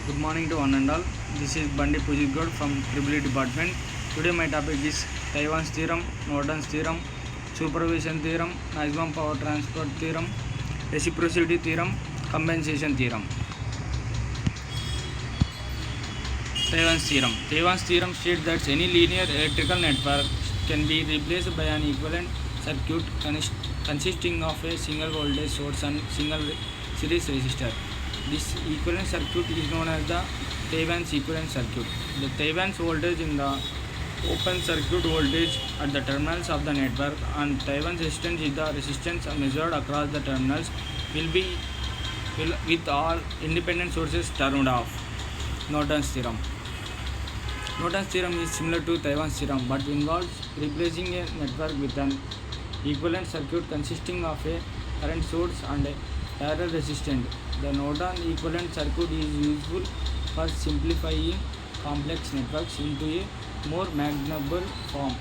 Good morning to one and all. This is Bandi Pujitgod from EEE department. Today my topic is Taiwan's theorem, Norton's theorem, superposition theorem, maximum power transfer theorem, reciprocity theorem, compensation theorem. Taiwan's theorem. Taiwan's theorem states that any linear electrical network can be replaced by an equivalent circuit consisting of a single voltage source and single series resistor. This equivalent circuit is known as the Taiwan's equivalent circuit. The Taiwan's voltage in the open circuit voltage at the terminals of the network, and Taiwan's resistance is the resistance measured across the terminals will with all independent sources turned off. Norton's theorem. Norton's theorem is similar to Taiwan's theorem but involves replacing a network with an equivalent circuit consisting of a current source and a parallel resistant. The Norton equivalent circuit is useful for simplifying complex networks into a more manageable form.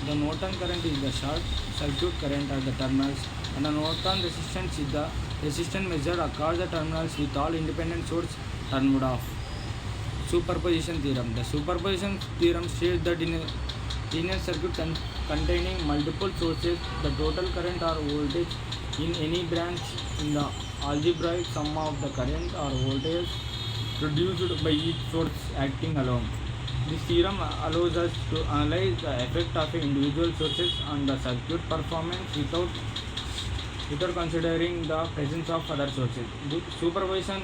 The Norton current is the short circuit current at the terminals, and the Norton resistance is the resistance measured across the terminals with all independent sources turned off. Superposition theorem. The superposition theorem states that in a linear circuit containing multiple sources, the total current or voltage in any branch in the algebraic sum of the current or voltage produced by each source acting alone. This theorem allows us to analyze the effect of individual sources on the circuit performance without considering the presence of other sources. The superposition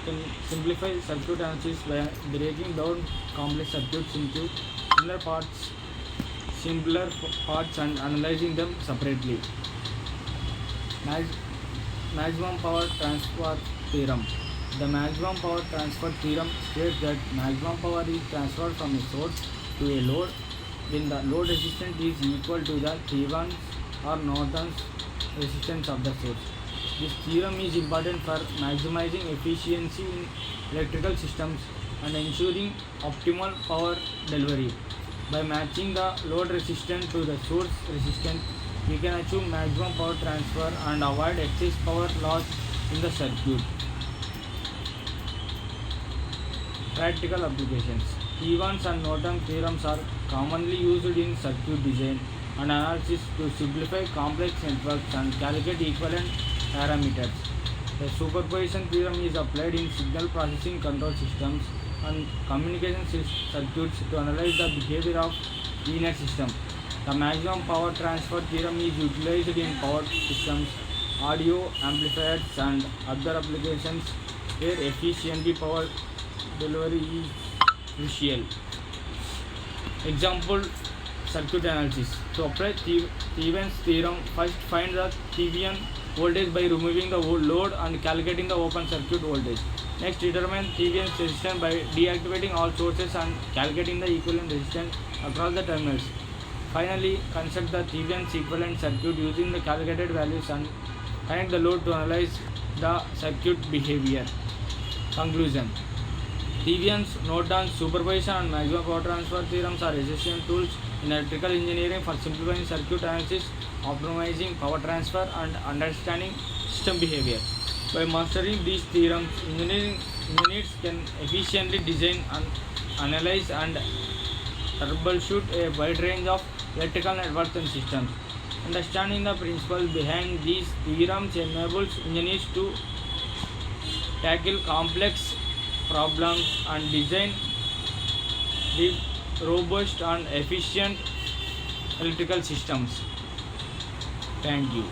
can simplify circuit analysis by breaking down complex circuits into simpler parts and analyzing them separately. Maximum power transfer theorem. The maximum power transfer theorem states that maximum power is transferred from a source to a load when the load resistance is equal to the Taiwan's or Norton's resistance of the source. This theorem is important for maximizing efficiency in electrical systems and ensuring optimal power delivery. By matching the load resistance to the source resistance, we can achieve maximum power transfer and avoid excess power loss in the circuit. Practical applications. Taiwan's and Norton theorems are commonly used in circuit design and analysis to simplify complex networks and calculate equivalent parameters. The superposition theorem is applied in signal processing control systems and communication circuits to analyze the behavior of linear systems. The maximum power transfer theorem is utilized in power systems, audio amplifiers, and other applications where efficient power delivery is crucial. Example: circuit analysis. To apply Taiwan's theorem, first find the Thevenin voltage by removing the load and calculating the open circuit voltage. Next, determine Thevenin's resistance by deactivating all sources and calculating the equivalent resistance across the terminals. Finally, construct the Thevenin's equivalent circuit using the calculated values and connect the load to analyze the circuit behavior. Conclusion. Thevenin's, Norton's, superposition and maximum power transfer theorems are essential tools in electrical engineering for simplifying circuit analysis, optimizing power transfer, and understanding system behavior. By mastering these theorems, engineers can efficiently design, analyze, and troubleshoot a wide range of electrical networks and systems. Understanding the principles behind these theorems enables engineers to tackle complex problems and design robust and efficient electrical systems. Thank you.